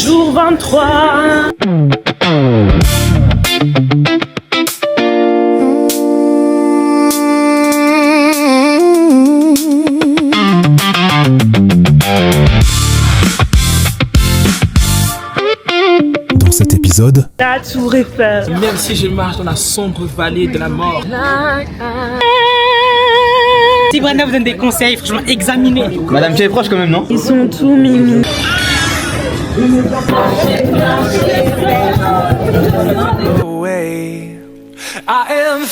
Jour 23. Dans cet épisode, La tour Eiffel. Même si je marche dans la sombre vallée de la mort. Si Brenda vous donne des conseils, franchement, examinez. Madame, tu es proche quand même, non? Ils sont tous mimi. I am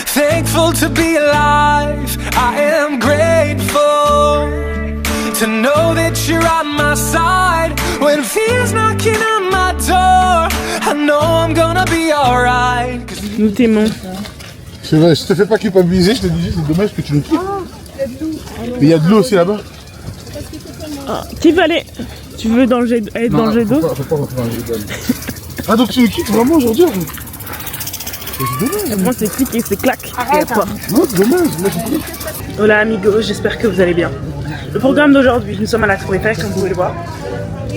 thankful to be alive. I am grateful to know that you're on my side. When fear's knocking on my door, I know I'm gonna be alright. Nous t'aimons. C'est vrai, je te fais pas culpabiliser, je te dis juste c'est dommage que tu nous quittes. Mais il y a de l'eau aussi là-bas. Qui veut aller? Tu veux être dans le jet d'eau? Faut pas rentrer dans le jet d'eau. Ah donc tu nous quittes vraiment aujourd'hui? C'est dommage. Moi c'est clic et c'est clac. Non, c'est dommage. Moi, Hola amigos, j'espère que vous allez bien. Le programme d'aujourd'hui, nous sommes à la Tour Eiffel comme vous pouvez le voir.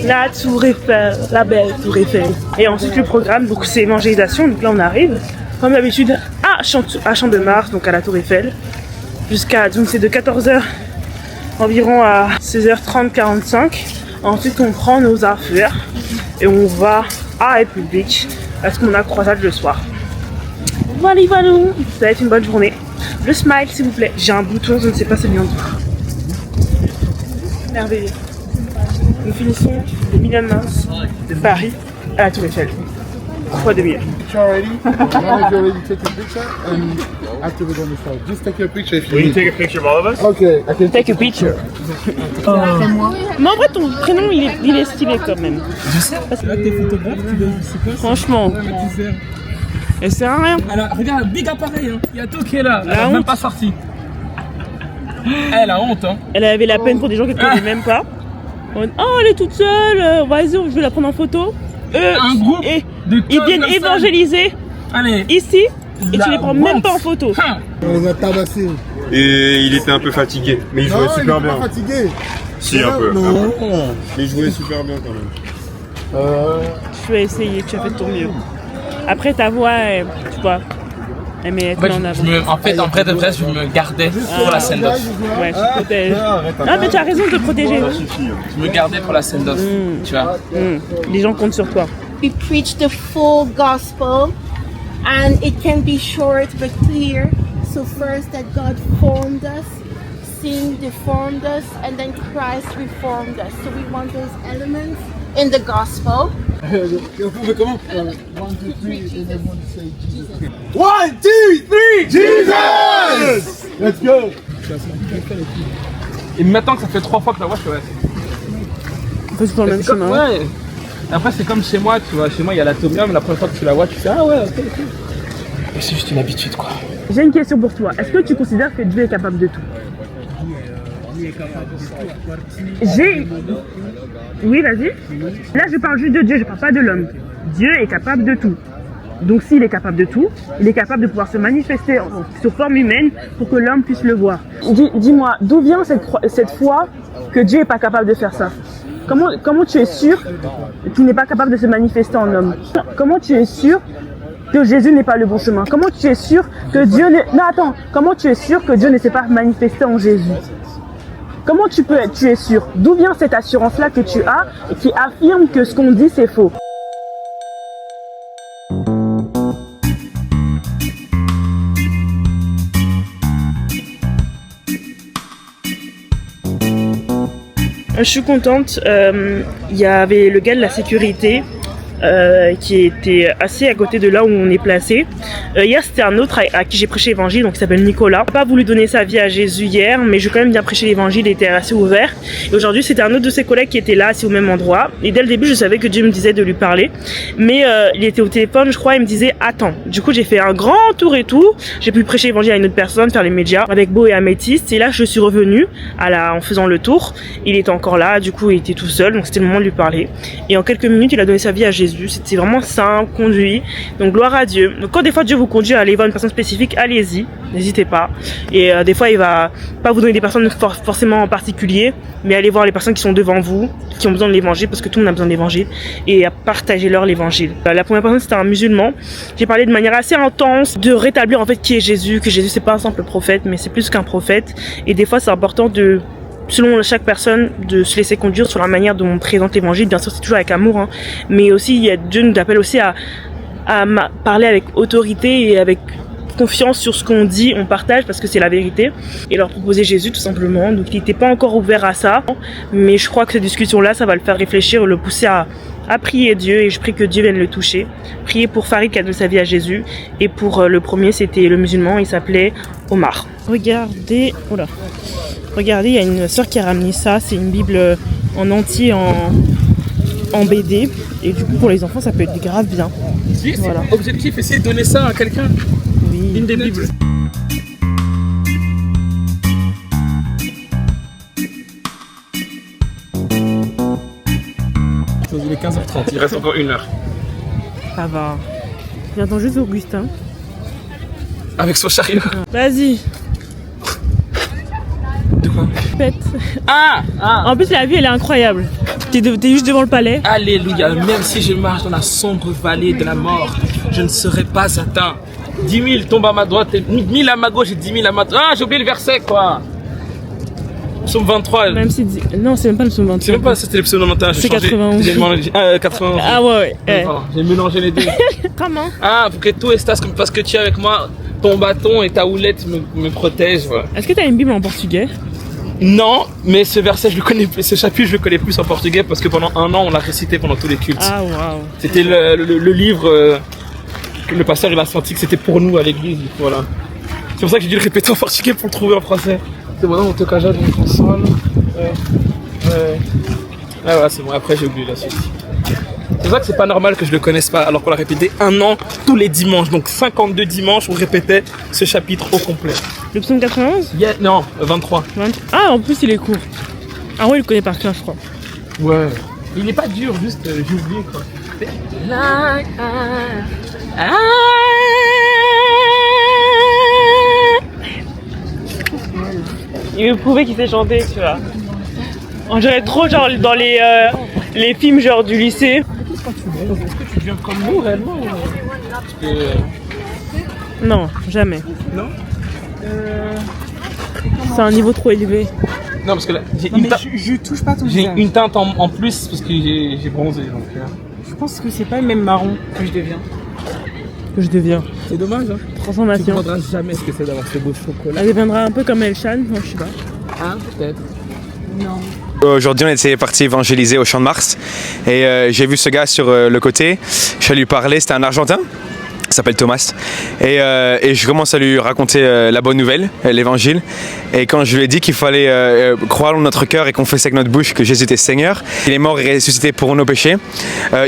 La Tour Eiffel, la belle Tour Eiffel. Et ensuite le programme, donc c'est évangélisation, donc là on arrive, comme d'habitude, à Champ de Mars, donc à la Tour Eiffel. Jusqu'à, donc c'est de 14h environ à 16h30, 45. Ensuite on prend nos affaires et on va à République parce qu'on a croisade le soir. Voilà, voilà, ça va être une bonne journée. Le smile s'il vous plaît. J'ai un bouton, je ne sais pas c'est bien d'où. Merveilleux. Nous finissons le Million Mouse de Paris à la Tour Eiffel. 3 demi-heures. picture already. Now you already take a picture and after we're gonna start. Just take a picture if you Will you need. take a picture of all of us? Okay, I can Take a picture. Mais en vrai ton prénom il est stylé quand même. Je sais, là t'es photographe, tu veux, c'est quoi ça? Franchement. Tu sers. Elle sert à rien. Alors regarde, big appareil, hein. Il y a tout qui est là. Elle La a même honte. pas sorti. Elle a honte, hein. Elle avait la peine pour des gens qu'elle ne connaît même pas. Oh elle est toute seule, vas-y je vais la prendre en photo. Un groupe et de ils 15 viennent personnes. évangéliser Allez. ici et tu les prends même honte. pas en photo. Hein. On les a tabassés. Et il était un peu fatigué, mais il jouait Non, il super est bien. pas fatigué. Si, un peu. Non. Mais il jouait super bien quand même. Tu as essayé, tu as fait de ton mieux. Après ta voix, tu vois, elle met En fait, en avant. en vrai de vrai, je me gardais pour la scène d'off. Ouais, tu protèges. Ah mais tu as raison de te protéger. Je me gardais pour la scène d'off, tu vois. Les gens comptent sur toi. We preach the full gospel and it can be short but clear. So first that God formed us, sin deformed us, and then Christ reformed us. So we want those elements in the gospel. Comment? 1, 2, 3 and everyone say Jesus. 1, 2, 3, Jesus! Let's go! Et maintenant que ça fait 3 fois que la vois, je fais ouais. En fait, tu prends le même C'est comme- chemin. ouais. Après, c'est comme chez moi, tu vois. Chez moi, il y a l'atorium, la première fois que tu la vois, tu fais ah ouais, ok. Et c'est juste une habitude, quoi. J'ai une question pour toi. Est-ce que tu considères que Dieu est capable de tout? Oui, vas-y. Là, je parle juste de Dieu, je parle pas de l'homme. Dieu est capable de tout. Donc, s'il est capable de tout, il est capable de pouvoir se manifester sous forme humaine pour que l'homme puisse le voir. Dis-moi, d'où vient cette foi que Dieu n'est pas capable de faire ça? Comment tu es sûr qu'il n'est pas capable de se manifester en homme? Comment tu es sûr que Jésus n'est pas le bon chemin? Comment tu es sûr que Dieu comment tu es sûr que Dieu ne s'est pas manifesté en Jésus? Comment tu es sûr? D'où vient cette assurance-là que tu as et qui affirme que ce qu'on dit c'est faux? Je suis contente, il y avait le gars de la sécurité qui était assez à côté de là où on est placé. Hier c'était un autre à qui j'ai prêché l'évangile, donc il s'appelle Nicolas. Il n'a pas voulu donner sa vie à Jésus hier, mais j'ai quand même bien prêché l'évangile, il était assez ouvert. Et aujourd'hui c'était un autre de ses collègues qui était là, assis au même endroit. Et dès le début je savais que Dieu me disait de lui parler, mais il était au téléphone je crois, il me disait attends. Du coup j'ai fait un grand tour et tout, j'ai pu prêcher l'évangile à une autre personne, faire les médias avec Beau et Améthyste. Et là je suis revenue en faisant le tour, il était encore là, du coup il était tout seul, donc c'était le moment de lui parler. Et en quelques minutes il a donné sa vie à Jésus. Jésus. C'était vraiment simple, conduit. Donc gloire à Dieu. Donc quand des fois Dieu vous conduit à aller voir une personne spécifique, allez-y, n'hésitez pas. Et des fois il va pas vous donner des personnes forcément en particulier, mais allez voir les personnes qui sont devant vous, qui ont besoin de l'évangile, parce que tout le monde a besoin de l'évangile, et partagez-leur l'évangile. La première personne c'était un musulman. J'ai parlé de manière assez intense de rétablir en fait qui est Jésus, que Jésus c'est pas un simple prophète, mais c'est plus qu'un prophète. Et des fois c'est important de, selon chaque personne, de se laisser conduire sur la manière dont on présente l'évangile. Bien sûr c'est toujours avec amour, hein, mais aussi Dieu nous appelle aussi à parler avec autorité et avec confiance sur ce qu'on dit, on partage parce que c'est la vérité, et leur proposer Jésus tout simplement. Donc il n'était pas encore ouvert à ça, mais je crois que cette discussion-là, ça va le faire réfléchir, le pousser à prier Dieu, et je prie que Dieu vienne le toucher. Prier pour Farid qui a donné sa vie à Jésus, et pour le premier c'était le musulman, il s'appelait Omar. Regardez, regardez, il y a une sœur qui a ramené ça, c'est une Bible en entier en BD, et du coup pour les enfants ça peut être grave bien. Voilà. Objectif, essayer de donner ça à quelqu'un. Oui. Une des Bibles. Il est 15h30, il reste encore 1 heure. Ça va. J'attends juste Augustin. Avec son chariot. Vas-y. De quoi? Pète. Ah. En plus la vue elle est incroyable. T'es juste devant le palais. Alléluia, même si je marche dans la sombre vallée de la mort, je ne serai pas atteint. 10 000 tombent à ma droite, 1000 à ma gauche et 10 000 à ma droite. Ah, j'ai oublié le verset quoi. Psaume 23. Même si... Non, c'est même pas le psaume 23. C'est même pas, c'était le psaume 91. C'est 91. 91. Ah ouais. J'ai mélangé les deux. Comment? Ah, pour que tout estas comme parce que tu es avec moi, ton bâton et ta houlette me protègent. Voilà. Est-ce que t'as une Bible en portugais? Non, mais ce verset, je le connais plus, ce chapitre, je le connais plus en portugais parce que pendant 1 an, on l'a récité pendant tous les cultes. Ah waouh. C'était le livre que le pasteur il a senti que c'était pour nous à l'église. Voilà. C'est pour ça que j'ai dû le répéter en portugais pour le trouver en français. C'est bon, on te cache dans une console. Ah ouais, c'est bon, après j'ai oublié la suite. C'est pour ça que c'est pas normal que je le connaisse pas, alors qu'on l'a répété 1 an tous les dimanches. Donc 52 dimanches, on répétait ce chapitre au complet. Le psaume 91? Non, 23. Ah, en plus il est court. Ah ouais, il le connaît par cœur, je crois. Ouais. Il est pas dur, juste j'ai oublié quoi. Il veut prouver qu'il sait chanter, tu vois. On dirait trop genre dans les films genre du lycée. Est-ce que tu deviens comme nous réellement? Non, jamais. Non. C'est un niveau trop élevé. Non, parce que là, j'ai Non, une mais teinte. je touche pas ton J'ai visage. une teinte en plus parce que j'ai bronzé. Donc, Je pense que c'est pas le même marron que je deviens. Que je deviens. c'est dommage, hein. Tu Transformation. comprendras jamais ce que c'est d'avoir ce beau chocolat. Elle deviendra un peu comme Elshan, moi je sais pas. Hein, peut-être. Aujourd'hui, on était parti évangéliser au Champ de Mars et j'ai vu ce gars sur le côté. Je suis allé lui parler, c'était un Argentin. Il s'appelle Thomas et je commence à lui raconter la bonne nouvelle, l'évangile, et quand je lui ai dit qu'il fallait croire en notre cœur et confesser avec notre bouche que Jésus était Seigneur, il est mort et ressuscité pour nos péchés,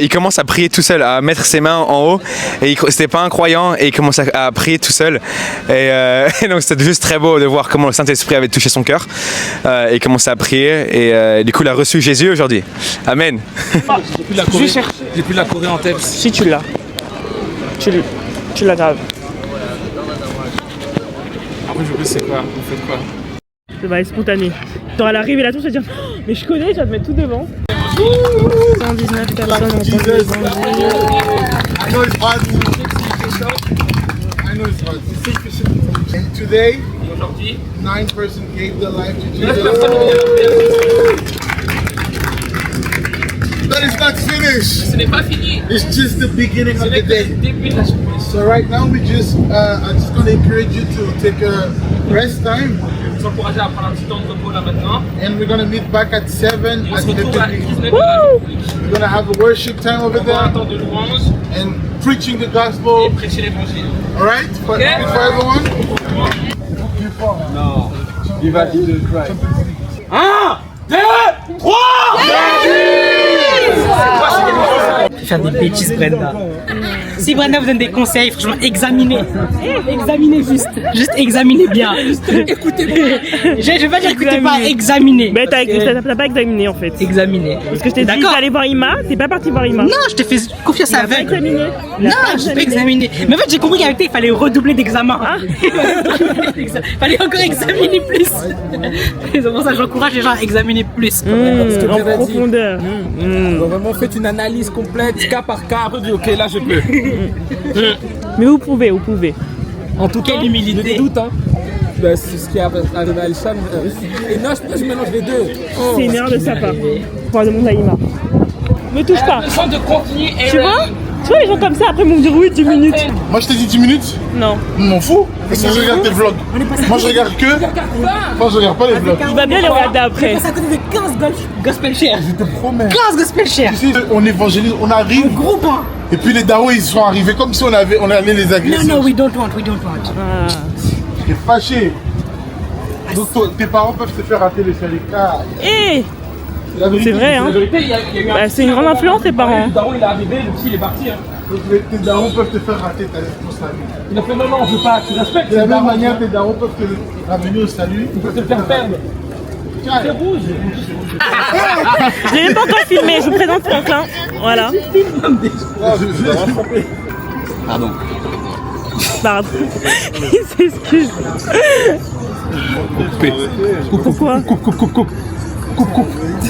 il commence à prier tout seul, à mettre ses mains en haut, et c'était pas un croyant et il commence à prier tout seul et donc c'était juste très beau de voir comment le Saint-Esprit avait touché son cœur et il commençait à prier et du coup il a reçu Jésus aujourd'hui. Amen. J'ai plus de la Corée. J'ai plus de la Corée en tête. Si tu l'as. Tu l'as grave. Après, je sais quoi. Vous faites quoi? Ça va être spontané. T'auras la révélation, tu vas dire oh, mais je connais, je vais te mettre tout devant. 119 personnes ont entendu l'évangile. I know it's hard. I know it's hard. And today, Aujourd'hui, 9 persons gave their life to 9 Jesus. personnes ont dit But it's not finished. ce n'est pas fini. It's just the beginning Ce of n'est the que le day. début de la journée. So right now we just, I'm just going to encourage you to take a rest time, Je vous encourage à prendre un petit temps de repos là maintenant. and we're going to meet back at 7 Et on at se retrouve à 19h. We're going to have a worship time over On va un there temps de louange and preaching the et gospel. prêcher l'évangile. All right, for everyone. Non, il va dire de Christ. 1, 2, 3. faire des bêtises, Brenda. Si Brenda vous donne des conseils, franchement, examinez. Examinez juste. Juste examinez bien. Écoutez bien. Je vais pas dire écoutez pas, examinez. Mais t'as pas examiné en fait. Examinez. Parce que je t'ai dit d'aller voir Ima, t'es pas parti voir Ima. Non, je te fais confiance T'as pas avec. examiné. Non, j'ai pas examiné. Mais en fait, j'ai compris qu'avec toi, il fallait redoubler d'examen. Il fallait encore examiner plus. C'est pour ça que j'encourage les gens à examiner plus. En profondeur. Vraiment, faites une analyse complète, cas par cas. Après, dis, ok, là, je peux. Mais vous pouvez. En tout cas, Quelle humilité. des doutes, hein. Ben, c'est ce qui est arrivé à Elsham. Et non, je mélange les deux. C'est une erreur de sa part. Faut demander à Ima. Me touche pas. besoin de continuer. Tu vois les gens comme ça, après ils vont me dire oui 10 minutes. Moi je t'ai dit 10 minutes. Non. Je m'en fous. Parce que je regarde tes vlogs. Moi je regarde que. Moi je regarde pas les vlogs. Il va bien les regarder après. On passe à côté de 15 gospel chairs. Je te promets. 15 gospel chairs. Tu sais, on évangélise, on arrive. Groupe, hein. Et puis les darons ils sont arrivés comme si on allait les agresser. Non, we don't want. T'es fâché. Donc tes parents peuvent te faire rater les syndicats. Eh, La vérité, c'est vrai hein. La vérité, il y a eu un. Bah, c'est une grande influence tes parents. Le daron, il est arrivé, le petit, il est parti. Hein. Donc, tes darons peuvent te faire rater ta lettre au salut. Il a fait non, on veut pas. Tu respectes. De la même manière, tes darons peuvent te ramener au salut. Il peut te le faire perdre. C'est rouge. Je l'ai même pas encore filmé, je vous présente Franklin. Voilà. Pardon. Il s'excuse. Pourquoi?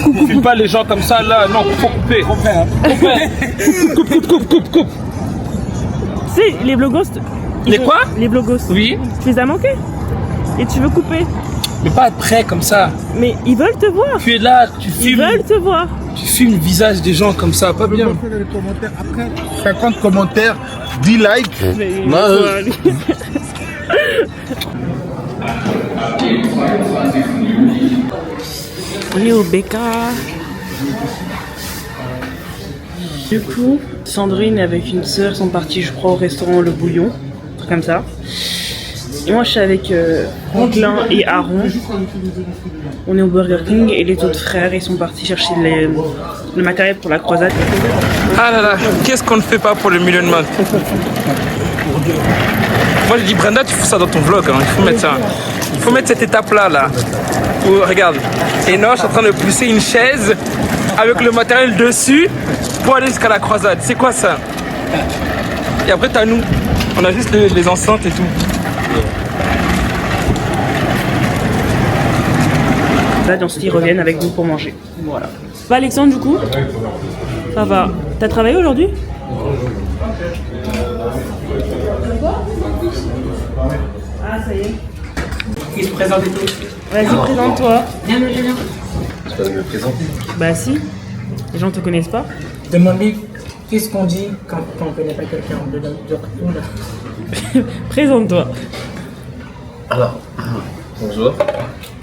Coupe pas les gens comme ça là, non, faut couper. Coupe. Tu sais, les blogos. Les quoi? Les blogos. Oui, Tu les as manqués. Et tu veux couper. mais pas être prêt comme ça. Mais ils veulent te voir. Tu es là, tu Ils veulent te voir. filmes le visage des gens comme ça, pas bien. Les commentaires après 50 commentaires, 10 likes. Mais on est au BK. Du coup, Sandrine avec une sœur sont partis, je crois, au restaurant Le Bouillon, un truc comme ça. Et moi, je suis avec Franklin et Aaron. On est au Burger King et les autres frères, ils sont partis chercher le matériel pour la croisade. Ah là là, qu'est-ce qu'on ne fait pas pour le million de modes. Moi je dis Brenda, tu fais ça dans ton vlog, hein. Il faut mettre ça. Il faut mettre cette étape là. Où, regarde, Enoch est en train de pousser une chaise avec le matériel dessus pour aller jusqu'à la croisade. C'est quoi ça? Et après t'as nous, on a juste les enceintes et tout. Là, dans ce qu'ils reviennent avec nous pour manger. Voilà. Ça va Alexandre du coup? Ça va. T'as travaillé aujourd'hui? Ah ça y est. Il se présente et tout. Vas-y, présente-toi. Viens. Je peux me présenter. Bah si. Les gens te connaissent pas. Demande-lui qu'est-ce qu'on dit quand on connaît pas quelqu'un. On lui donne de répondre. Présente-toi. Alors, bonjour,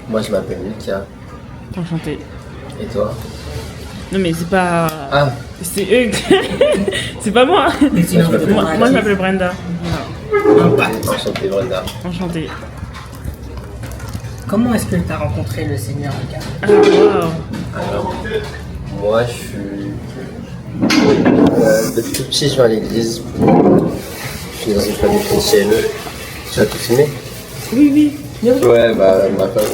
moi je m'appelle Mika, Enchanté. et toi? Non mais c'est pas... Ah, C'est eux. C'est pas moi. Moi je m'appelle Brenda. enchanté Brenda. Enchantée. Comment est-ce que tu as rencontré le Seigneur, Mika? Ah waouh. Alors, moi je suis... depuis tout petit je vais à l'église, je suis dans une famille chrétienne. Tu vas tout filmer? Oui. Ouais, bah ma femme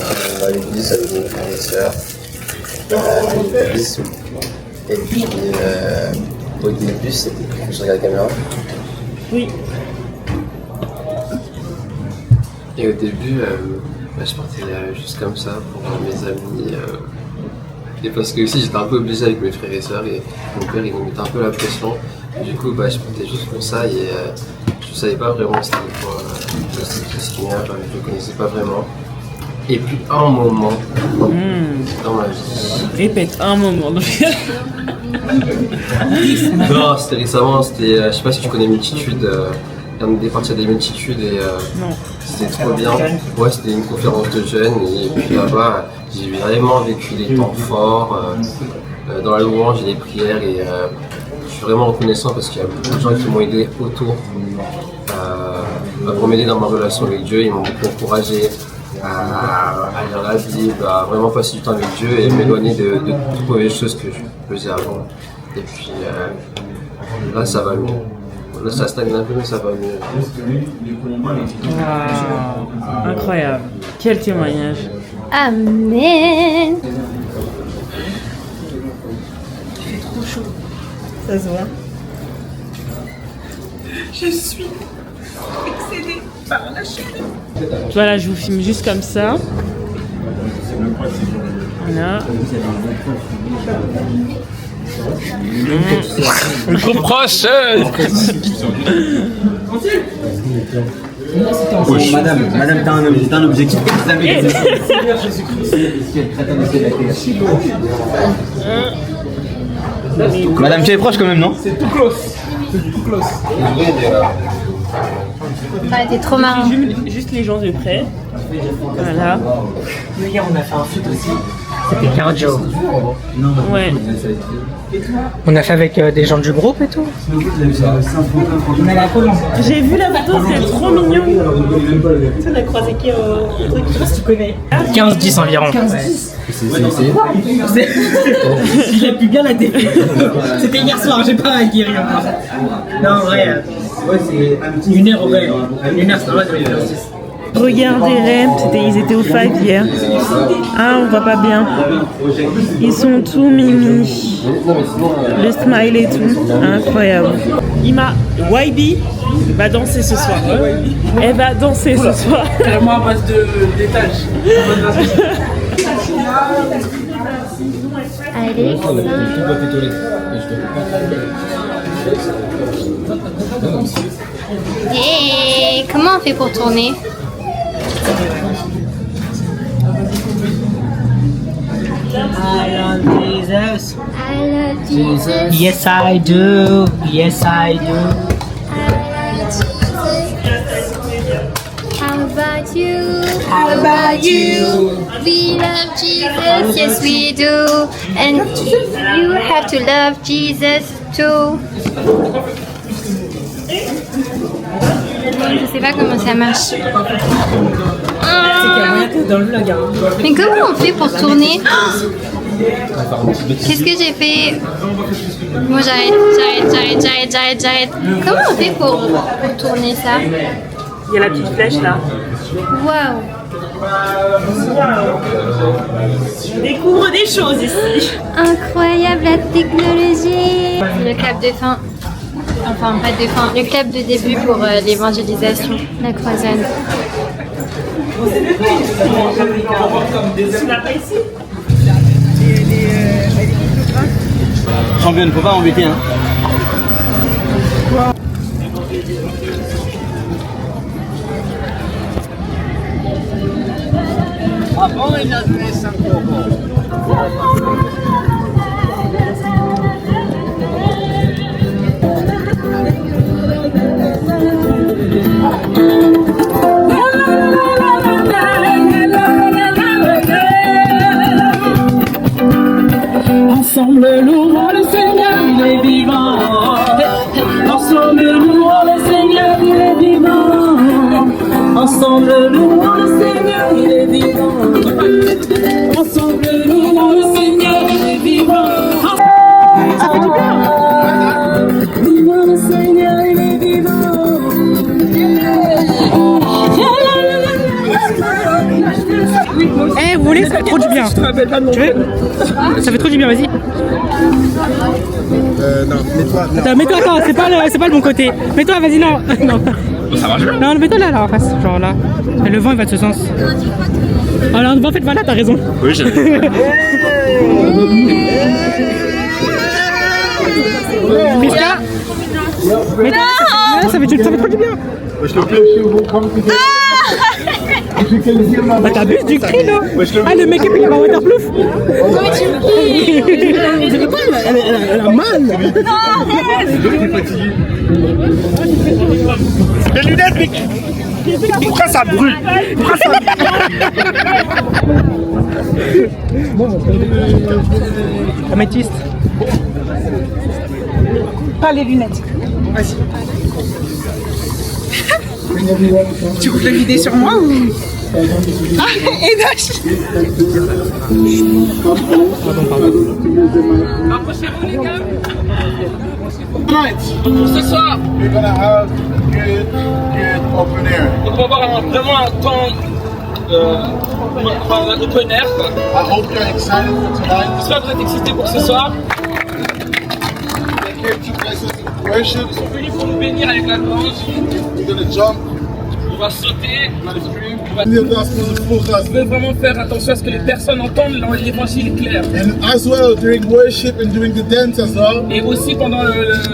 va à l'église avec mes frères et sœurs, à l'église. Et puis au début c'était... Je regarde la caméra. Oui. Et au début, je partais juste comme ça pour voir mes amis. Et parce que aussi j'étais un peu obligé avec mes frères et sœurs et mon père il me mettait un peu la pression. Du coup, je partais juste pour ça et je savais pas vraiment c'était quoi le Seigneur, je le connaissais pas vraiment. Et puis un moment dans ma vie. Répète un moment. Non, c'était récemment, c'était, je sais pas si tu connais Multitude. On est parti à des multitudes et c'était trop bien. Ouais, c'était une conférence de jeunes et puis là-bas, j'ai vraiment vécu des temps forts dans la louange et les prières et je suis vraiment reconnaissant parce qu'il y a beaucoup de gens qui m'ont aidé autour pour m'aider dans ma relation avec Dieu. Ils m'ont beaucoup encouragé à lire la Bible, à vraiment passer du temps avec Dieu et m'éloigner de toutes mauvaises choses que je faisais avant. Et puis là, ça va mieux. Là, ça stagne un peu, mais ça va mieux. Incroyable. Quel témoignage. Amen. Ça se voit. Je suis excédée par la chérie. Voilà, je vous filme juste comme ça. Voilà. Trop proche. Madame, t'as un objectif. Madame, tu es proche quand même, non? C'est tout close. C'est tout close. Ah, t'es trop marrant. Juste les gens de près. Voilà. Hier, on a fait un foot aussi. C'était cardio. Ouais. On a fait avec des gens du groupe et tout. On a la colombe. J'ai vu la photo, c'est trop mignon. On a croisé qui au truc, je sais pas si tu connais. 15-10 environ. 15-10. Il a pu bien la défaite. C'était hier soir, j'ai pas guéri encore. Non, en vrai, c'est 1 heure au vrai. 1 heure, c'est normal de faire 6. Regardez-les, ils étaient au 5 hier. Ah, on voit pas bien. Ils sont tout mimi. Le smile et tout. Incroyable. YB va danser ce soir. Elle va danser ce soir. Moi à base d'étage. Allez, et comment on fait pour tourner? I love Jesus. I love Jesus. Yes, I do. Yes, I do. How about you? How about you? We love Jesus, yes we do. And you have to love Jesus too. Je sais pas comment ça marche. Dans le vlog, hein. Mais comment on fait pour tourner? Qu'est-ce que j'ai fait? Moi j'arrête. Comment on fait pour tourner ça? Il y a la petite flèche là. Waouh! Je découvre des choses ici. Incroyable la technologie! Le clap de fin. Enfin, pas de fin. Le clap de début pour l'évangélisation, la croisade. Championne, faut pas embêter, hein. Ensemble, louons le Seigneur, il est vivant. Ensemble, louons le Seigneur, il est vivant. Ensemble, louons le Seigneur, il est vivant. Ensemble, louons le Seigneur, il est vivant. Ça fait du bien. Louons le Seigneur, il est vivant. Eh, vous voulez, ça fait trop du bien. Tu veux? Ça fait trop du bien, vas-y. Non, mets-toi. Attends, mets-toi, attends, c'est pas le bon côté. Mets-toi, vas-y, non. Non, Ça marche bien. non, mets-toi là, en face, genre là. Et le vent, il va de ce sens. Alors, en fait, voilà, t'as raison. Oui, j'ai. Prisca, mets-toi, ça fait trop du bien. Je te plaît, je suis au bon point. Bah, t'abuses du cri, là. Ah, le make-up, il est pas waterproof. Elle a mal. Les lunettes, mais. Pourquoi ça brûle? Pourquoi ça Améthyste. Pas les lunettes. Vas-y. Tu veux le vider sur moi ou? Et Dash. Approchez-vous les gars. Tonight, Pour ce soir, we're gonna have good open air. donc on va avoir vraiment un temps open air. Quoi. I hope you're excited for tonight. J'espère que vous êtes excités pour ce soir. We're here to bless us with worship. Ils sont venus pour nous bénir avec la louange. We're gonna jump, On va sauter. we're gonna scream. On va... The gospel is full Vous gospel. devez vraiment faire attention à ce que les personnes entendent l'évangile clair. And as well, during worship and during the dance as well, Et aussi pendant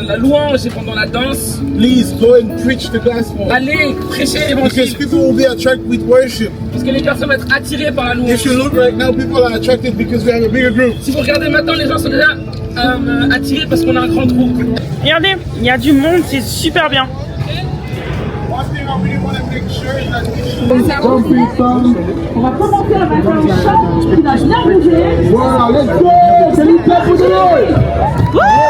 la louange et pendant la danse, please go and preach the gospel. allez prêcher Because l'évangile. people will be attracted with worship. Parce que les personnes vont être attirées par la louange. If you look right now, people are attracted because we have a bigger group. Si vous regardez maintenant, les gens sont déjà attirés parce qu'on a un grand groupe. Regardez, il y a du monde, c'est super bien. One thing I really want to make sure is that On va commencer avec un chant qui va bien bouger. Voilà, let's go! C'est l'hyper bouger.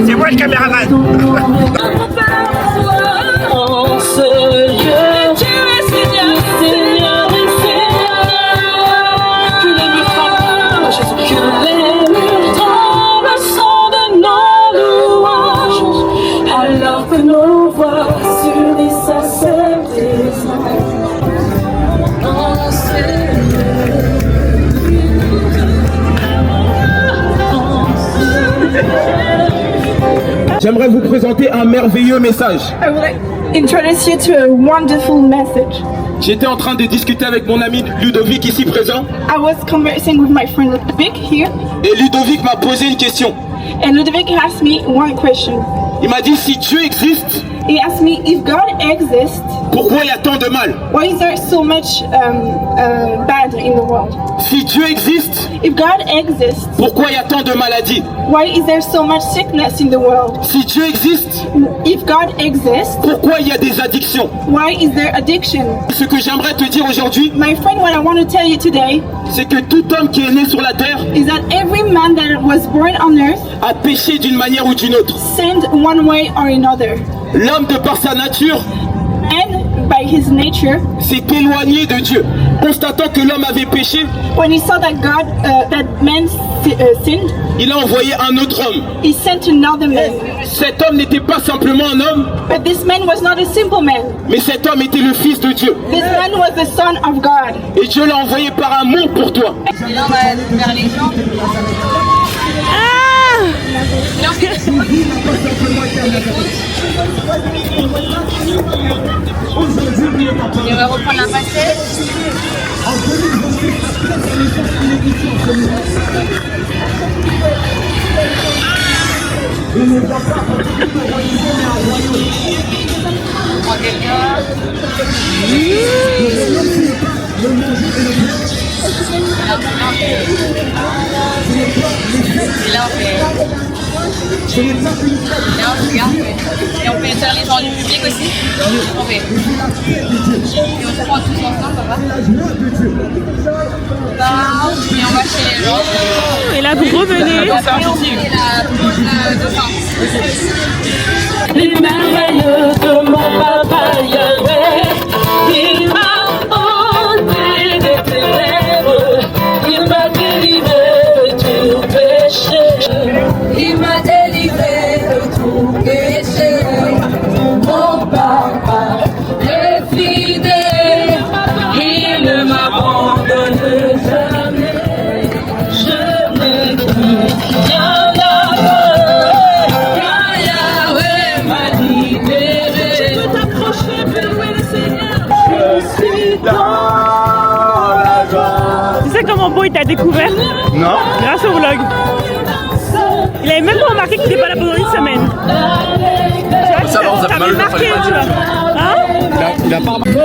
C'est moi le caméraman. Alors que nos voix s'unissent J'aimerais vous présenter un merveilleux message. I would like to introduce you to a wonderful message. J'étais en train de discuter avec mon ami Ludovic ici présent. I was conversing with my friend Ludovic here, Et Ludovic m'a posé une question. and Ludovic asked me one question. Il m'a dit si Dieu existe, He asked me if God exists, pourquoi il y a tant de mal? why is there so much bad in the world? Si Dieu existe, If God exists, pourquoi il y a tant de maladies? why is there so much sickness in the world? Si Dieu existe, If God exists, pourquoi il y a des addictions? why is there addiction? Ce que j'aimerais te dire aujourd'hui, My friend, what I want to tell you today c'est que tout homme qui est né sur la terre is that every man that was born on earth a péché d'une manière ou d'une autre. sinned one way or another. L'homme, de par sa nature, And by his nature, s'est éloigné de Dieu. Constatant que l'homme avait péché, when he saw that that man sinned, il a envoyé un autre homme. he sent another man. Cet homme n'était pas simplement un homme, But this man was not a simple man. mais cet homme était le fils de Dieu. This man was the son of God. Et Dieu l'a envoyé par amour pour toi. Et là, on va vers les gens. Et on va reprendre la facette. On prend quelqu'un. Et là, on fait. Là, on regarde. Et on peut faire les gens du public aussi. On fait. Et on se prend tous ensemble, ça va. Et on va chez les gens. Et là, vous revenez. Et après, on fait la pause de fin. Les merveilleux de mon papa Yahweh, il m'a ôté des ténèbres, il m'a délivré t'a découvert? Non. Grâce au vlog. Il avait même pas remarqué qu'il n'était pas là pendant une semaine. Ça va, on a mal marqué, tu vois. Hein? Il a pas remarqué.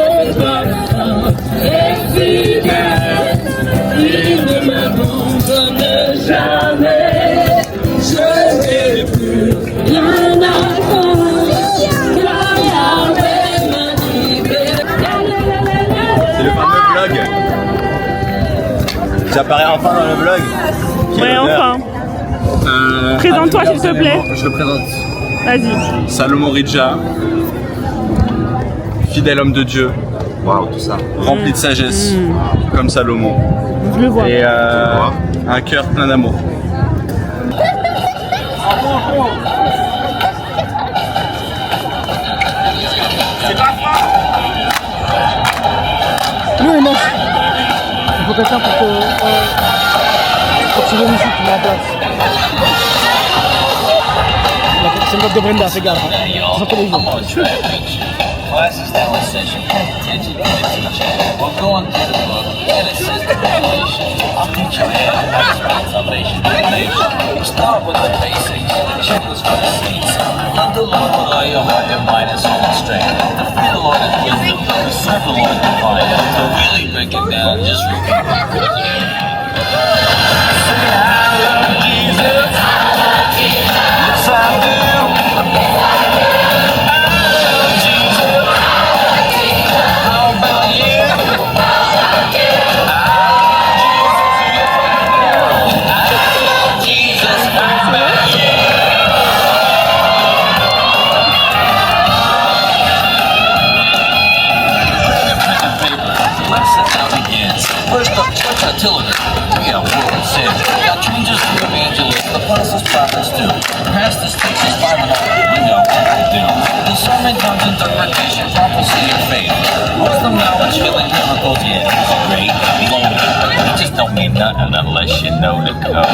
Il ne m'abandonne jamais. Je n'ai plus rien à C'est le fameux vlog. J'apparais enfin dans le vlog. Ouais, enfin. Présente-toi s'il te plaît. Je le présente. Vas-y. Salomon Ridja, fidèle homme de Dieu. Waouh, tout ça. Rempli de sagesse, comme Salomon. Je le vois. Et un cœur plein d'amour. Nous on mange. Il faut quelqu'un pour tu viennes ici, tu mets en place. C'est le vote de Brenda, fais gaffe. C'est un peu les gens. Classes that one says you pay attention to the teacher. Well, go on through the book, and it says the revelation. I'll teach you how to have salvation. We'll start with the basics. Checklist for the saints. Love the Lord with all your heart, your mind, and soul and strength. To fear the Lord is wisdom. To serve the Lord divine. To really break it down, just repeat it. Say, I love Jesus. Yes, I do. Apostles, prophets do. Pastors, teachers, Bible knowledge, we know what to do. Discernment, tongues, interpretation, prophecy, and faith. Wisdom, knowledge, healing, miracles, yeah, it's great. Glory. It just don't mean nothing unless you know the code.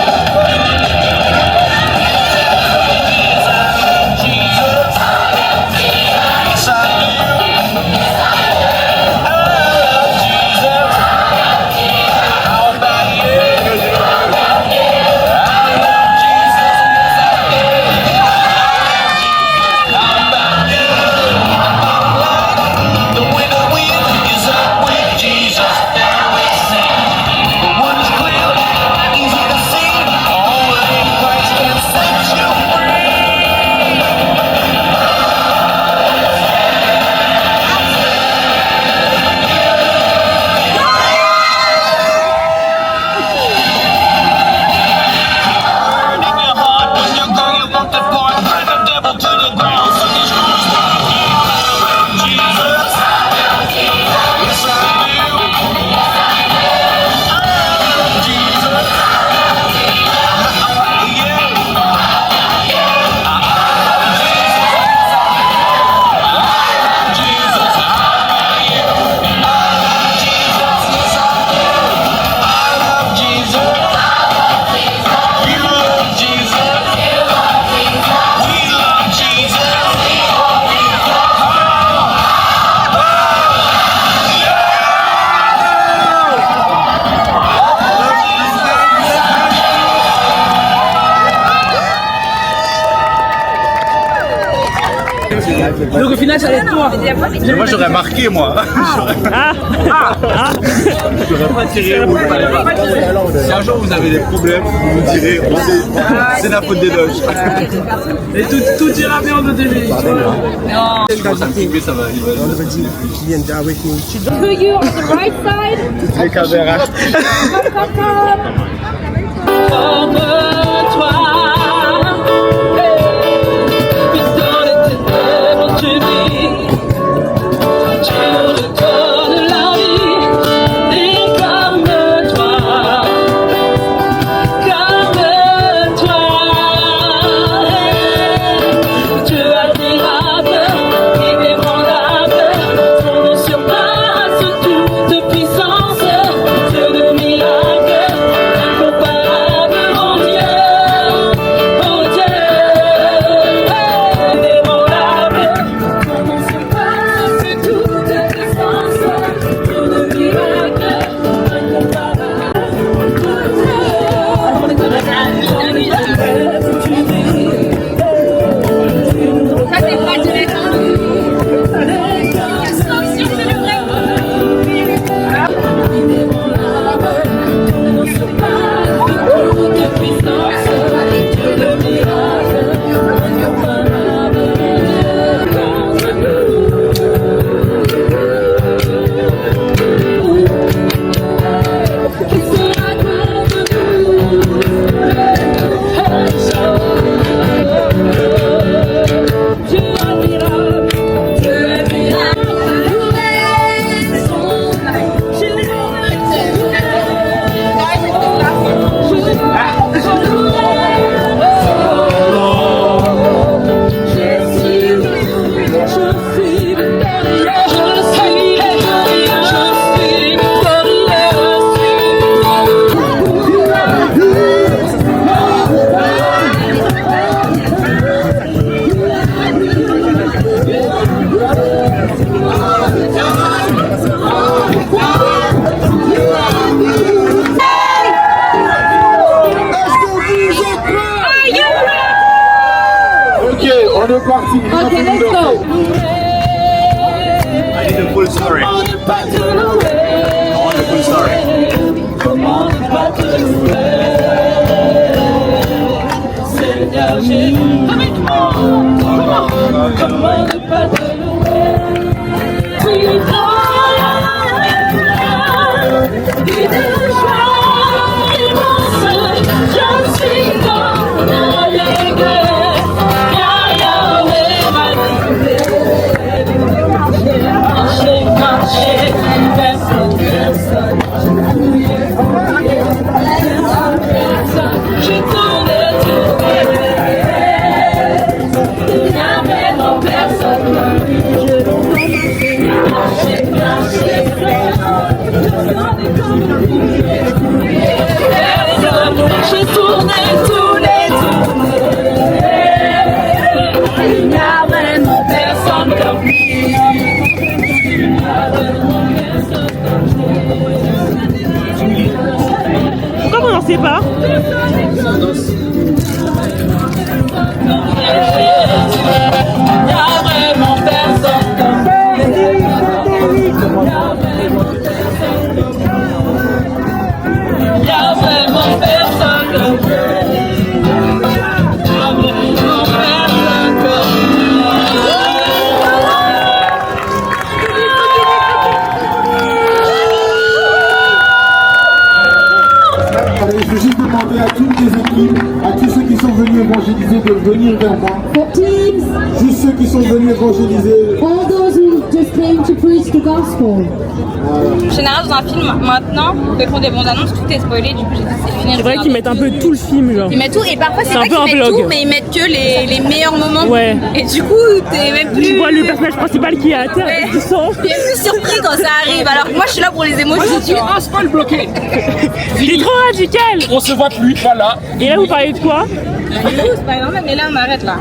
Donc au final, ça allait être toi. Moi j'aurais marqué moi. J'aurais pas tiré ou pas. Si un jour vous avez des problèmes, vous me direz, c'est la faute des loges. Et tout ira bien de début. Non. Je pense à me couper, ça va. To you on the right side. Toutes les caméras. Comme toi. Puissance, Dieu de miracles, incomparable en Dieu. On est parti. Okay, let's go. I need the full story. I want the full story. J'ai tourné tous les tours. Il n'y a vraiment personne comme lui. Pourquoi vous dansez pas? Il n'y a vraiment personne comme lui. Il n'y a vraiment personne comme lui. Allez, je vais juste demander à toutes les équipes, à tous ceux qui sont venus évangéliser de venir vers moi. Juste ceux qui sont venus évangéliser. All those who just came to preach the gospel. En général, dans un film, maintenant, quand ils font des bandes annonces, tout est spoilé, du coup j'ai dit c'est fini. C'est vrai qu'ils mettent un peu tout le film, genre. Ils mettent tout, et parfois c'est un vrai peu qu'ils un mettent vlog. tout, mais ils mettent que les meilleurs moments. Ouais. Et du coup, t'es même plus. Tu vois le personnage principal qui est à terre, Ouais. tu sens. T'es plus surpris quand ça arrive, alors que moi je suis là pour les émotions. Tu as un spoil bloqué. Il est trop radical. On se voit plus, voilà. Et là, vous parlez de quoi? C'est pas normal, mais là on arrête là.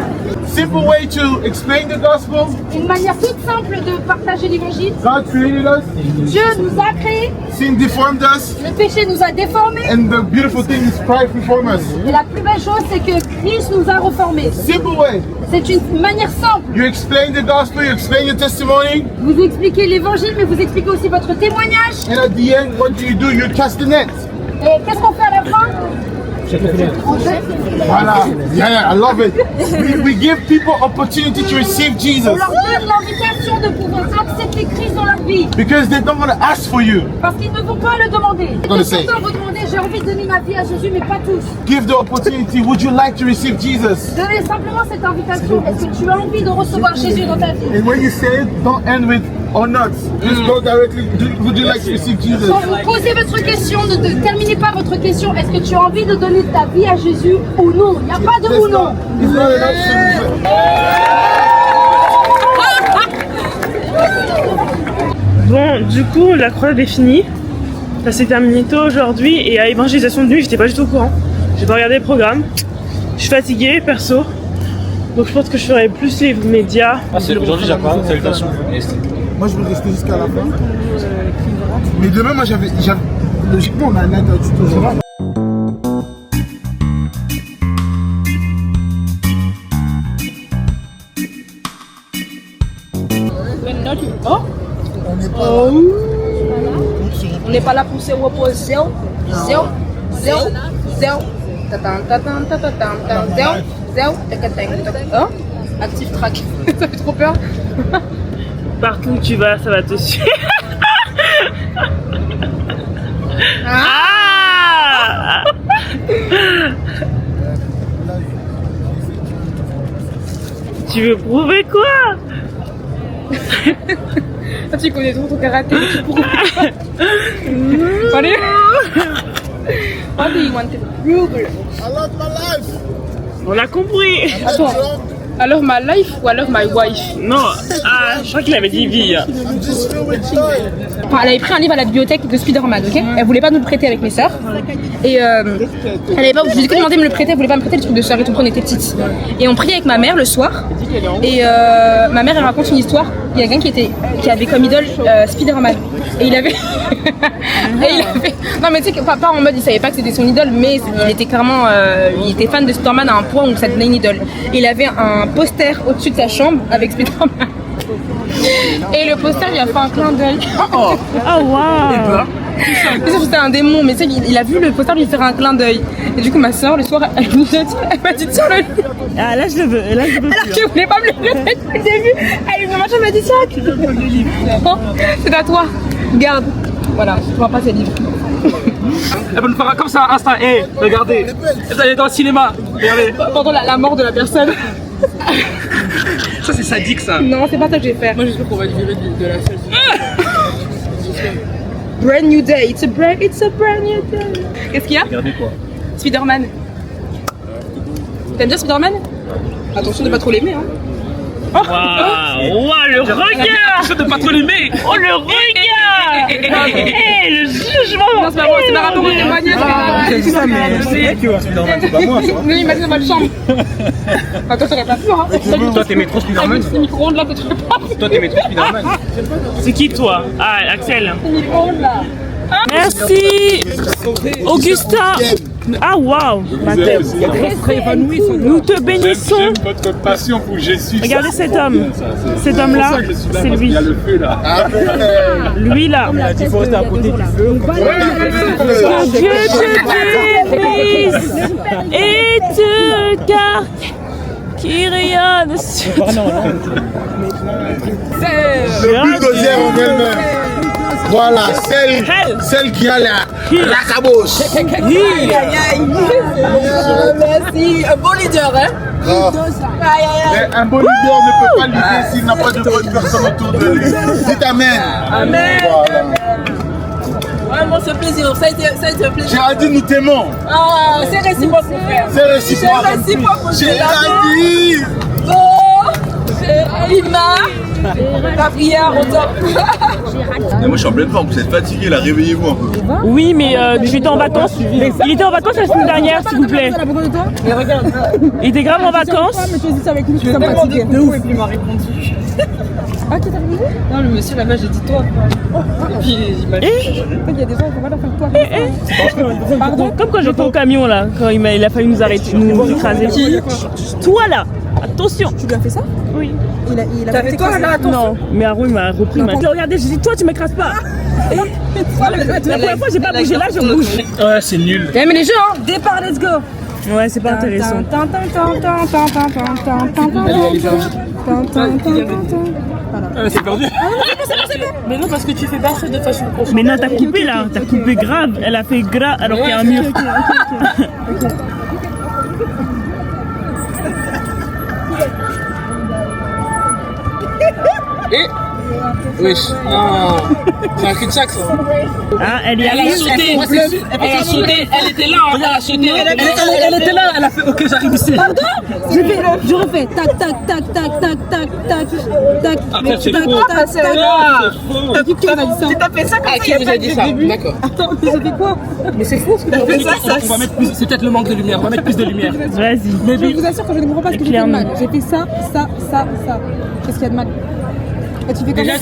Simple way to explain the gospel. Une manière toute simple de partager l'évangile. God created us. Dieu nous a créés, Sin deformed us. le péché nous a déformés. And the beautiful thing is Christ reformed us. Et la plus belle chose, c'est que Christ nous a reformés. Simple way. C'est une manière simple. You explain the gospel, you explain your testimony. Vous expliquez l'évangile, mais vous expliquez aussi votre témoignage. And at the end, what do? You cast the net. Et qu'est-ce qu'on fait à la fin? Voilà. Yeah, I love it. We give people opportunity to receive Jesus. On leur donne l'invitation de pouvoir accepter Christ dans leur vie. Because they don't want to ask for you. Parce qu'ils ne vont pas le demander. Gonna say. Certains vont demander, j'ai envie de donner ma vie à Jésus, mais pas tous. Give the opportunity. Would you like to receive Jesus? Donnez simplement cette invitation. Est-ce que tu as envie de recevoir Jésus dans ta vie? And when you say it, don't end with or not. Just go directly. Would you like to receive Jesus? Quand vous posez votre question, ne terminez pas votre question. Est-ce que tu as envie de donner ta vie à Jésus ou non? Il n'y a pas de ou non. It's not an option. Bon, du coup, la croisade est finie. Ça s'est terminé tôt aujourd'hui et à évangélisation de nuit, j'étais pas du tout au courant. J'ai pas regardé le programme. Je suis fatiguée, perso. Donc je pense que je ferai plus les médias. Aujourd'hui, j'apprends. Salutations. Moi, je veux rester jusqu'à la fin. Mais demain, moi, j'avais. Logiquement, on a un acte à tout général. Oh. On n'est pas là pour se reposer. Zéro. Hein? Active track. Ça fait trop peur. Partout où tu vas, ça va te suivre. Ah Tu veux prouver quoi? Tu connais trop ton karaté, tu prouves. Allez. What do you want to prove? I lost my life. On a compris. Attends. I love my life ou I love my wife? Non, je crois qu'il avait dit vie. Enfin, elle avait pris un livre à la bibliothèque de Spider-Man, ok? Elle voulait pas nous le prêter avec mes sœurs. Et elle avait pas. Je lui ai demandé de me le prêter, elle voulait pas me prêter le truc de sœur et tout quand on était petites. Et on priait avec ma mère le soir. Et ma mère elle raconte une histoire. Il y a quelqu'un qui avait comme idole Spider-Man. Et il avait. Non mais tu sais, pas en mode il savait pas que c'était son idole, mais il était clairement. Il était fan de Spider-Man à un point où ça devenait une idole. Et il avait un poster au-dessus de sa chambre avec Spider-Man. Et le poster il a fait un clin d'œil. Oh waouh! C'était un démon, mais tu sais, il a vu le poster lui faire un clin d'œil. Et du coup, ma soeur, le soir, elle m'a dit tiens, le. Ah là, je le veux. Là, je veux. Alors qu'elle voulait pas me le prêter depuis le début. Elle m'a dit tiens, tu veux le livre. C'est à toi. Garde. Voilà, je ne vois pas ces livres. Elle va nous faire comme ça, Insta. Hé, regardez. Vous allez dans le cinéma. Regardez. Pendant la mort de la personne. Ça, c'est sadique, ça. Non, c'est pas ça que je vais faire. Moi, j'espère qu'on va être viré de la salle. Brand new day. It's a brand new day. Qu'est-ce qu'il y a? Regardez quoi? Spider-Man. T'aimes bien Spider-Man? Attention de pas trop l'aimer, hein. Waouh, le regard! Attention de pas trop l'aimer. Oh, le regard! Le jugement! Non, c'est pas moi, c'est par rapport au témoignage. C'est ça, mais c'est qui va Spider-Man, c'est pas moi, ça. Oui, imagine dans votre chambre. Enfin, toi, t'aurais pas pu, hein. Toi, t'aimais trop Spider-Man? C'est micro-ondes là que tu fais pas. Toi, t'aimais trop Spider-Man? C'est qui toi? Ah, Axel. C'est micro-ondes là. Merci Augustin. Ah waouh, nous te bénissons. J'aime votre passion pour Jésus. Regardez cet homme. Cet homme-là, c'est lui. Il y a le feu là. Lui là. Il faut rester à côté du feu. Que Dieu te bénisse et te garde. Qui rayonne sur Le bulldozer en elle-même. Voilà, celle qui a la caboche. Merci, un bon leader, hein. Mais un bon leader ne peut pas leader s'il n'a pas de bonnes personnes autour de lui. Dites amen. Amen. Vraiment, c'est plaisir. Ça a été un plaisir. Géraldine, nous t'aimons. Ah, c'est réciproque, mon frère. C'est réciproque. C'est réciproque, mon frère. Géraldine. Ima, la prière au top. Moi je suis en pleine forme, vous êtes fatigué là, réveillez-vous un peu. Oui, mais tu étais en vacances. Il était en vacances la semaine dernière, s'il vous plaît. Il était grave en vacances. Mais tu as dit ça avec nous, tu t'es fatigué. De ouf. Et puis il m'a répondu. Ah, qui t'a répondu? Non, le monsieur là-bas, j'ai dit toi. Et puis il m'a dit. Il y a des gens qui vont pas faire toi. Pardon? Comme quand j'étais au camion là, quand il a fallu nous arrêter, nous écraser. Toi là, attention. Tu lui as fait ça? Oui. Il a fait toi là, attention. Non, mais Arou il m'a repris. Regardez, j'ai dit toi tu m'écrases pas. La première fois j'ai pas bougé, là je bouge. Ouais, c'est nul. Mais les jeux, hein. Départ, let's go. Ouais, c'est pas intéressant. C'est perdu. Mais non, parce que tu fais pas ça de façon profonde. Mais non, t'as coupé là, t'as coupé grave. Elle a fait gras alors qu'il y a un mur. Et wesh, non, c'est un cul-de-sac ça. Ah, elle y Elle a sauté, elle a sauté, elle était là, elle a sauté, elle était là, elle a fait ok, j'arrive ici. Pardon? Je refais tac tac tac tac tac tac tac tac. Après c'est faux. C'est faux. Qui m'a dit ça? T'as fait ça comme ça? Qui vous a dit ça? D'accord. Attends, mais c'était quoi? Mais c'est faux ce que t'as fait ça. On va mettre plus, c'est peut-être le manque de lumière, on va mettre plus de lumière. Vas-y. Je vous assure que je ne comprends pas ce que j'ai fait de mal. J'ai fait ça, ça, ça, ça. Qu'est-ce qu'il y a de mal? Tu fais déjà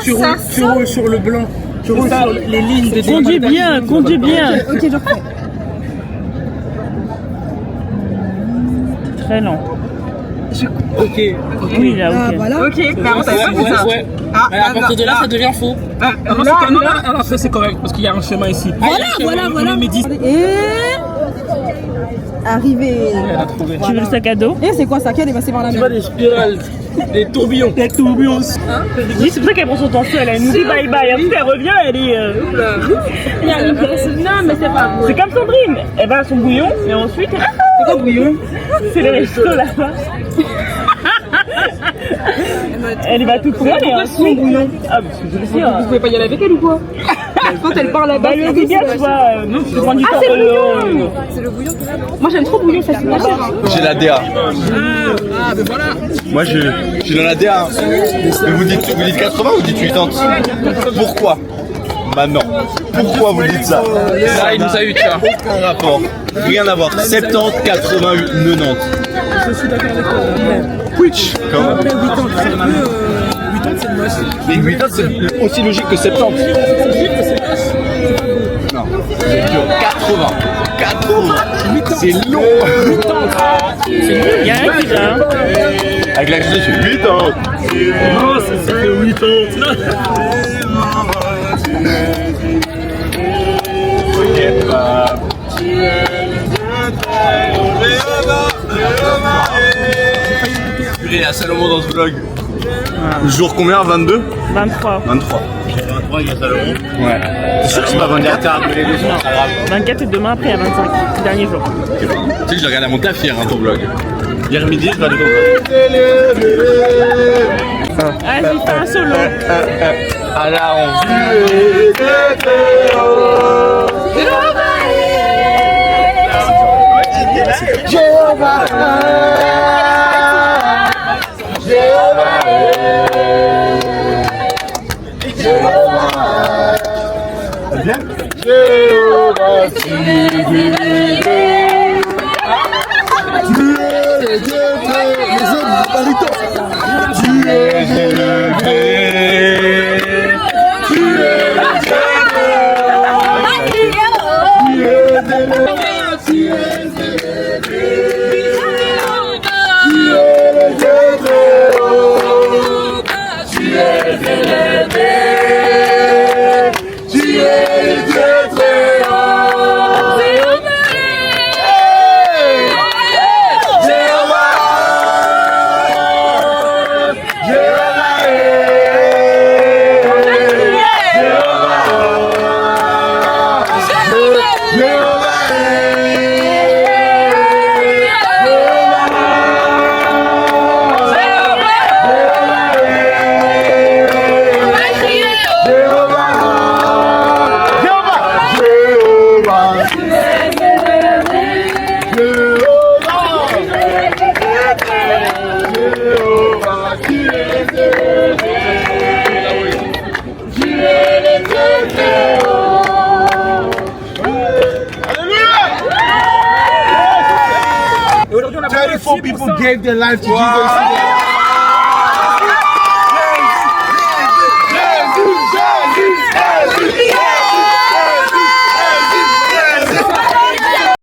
tu roules sur le blanc, tu roules sur les lignes des conduis bien, conduis bien. Ok, je refais. Très lent. Ok. Oui, là, ok. Ah, voilà. Ok, bah on savait pas fait ça. Ouais. Mais à partir de là, ça devient faux. Non, c'est correct, parce qu'il y a un chemin ici. Voilà. Et... Arrivé. Tu veux le sac à dos? Et c'est quoi ça? Quelle est passée par la Tu mer? vois des spirales, des tourbillons. Des tourbillons. Oui, c'est pour ça qu'elle prend son temps seule. Elle nous dit bye bye. Après, elle revient, elle est. Non, mais c'est pas C'est comme Sandrine. Elle va à son bouillon et ensuite. C'est quoi bouillon? C'est les restos là-bas. Elle y va toute seule et ensuite. bouillon. Ah, parce que je le sais. Vous pouvez pas y aller avec elle ou quoi? Quand elle parle là-bas, le bouillon, tu vois, tu prends du temps c'est de bouillon. l'eau. C'est le bouillon qui est là. Moi j'aime trop bouillon, ça c'est pas cher. J'ai la DA. Moi je suis dans la DA. Mais vous dites 80 ou vous dites 80? Pourquoi? Maintenant. Pourquoi vous dites ça? Ça, il nous a eu, tu vois. Aucun rapport. Rien à voir. 70, 80, 90. Je suis d'accord avec toi. Which? Comment? Après 80, c'est un peu. 80, c'est moche. Mais 80 c'est aussi logique que 70. Non. C'est dur. 80. 80. C'est long. Il y a un qui vient. Avec l'accent, je fais 80. Non, c'est 80. Il y a Salomon dans ce vlog. Jour combien? 22? 23. 23. 23, il y a Salomon. Ouais. C'est sûr que c'est pas 24 heures. 24 et demain après, il y a 25. Dernier jour. Tu sais que je regardé à mon taf hier, ton vlog. Hier midi, je regardais ton vlog. Vas-y, fais un solo. À la honte. Jéhovah, Jéhovah, Jéhovah, tu es le Dieu des hommes baritons. Tu es élevé, tu es People gave their life to Jesus.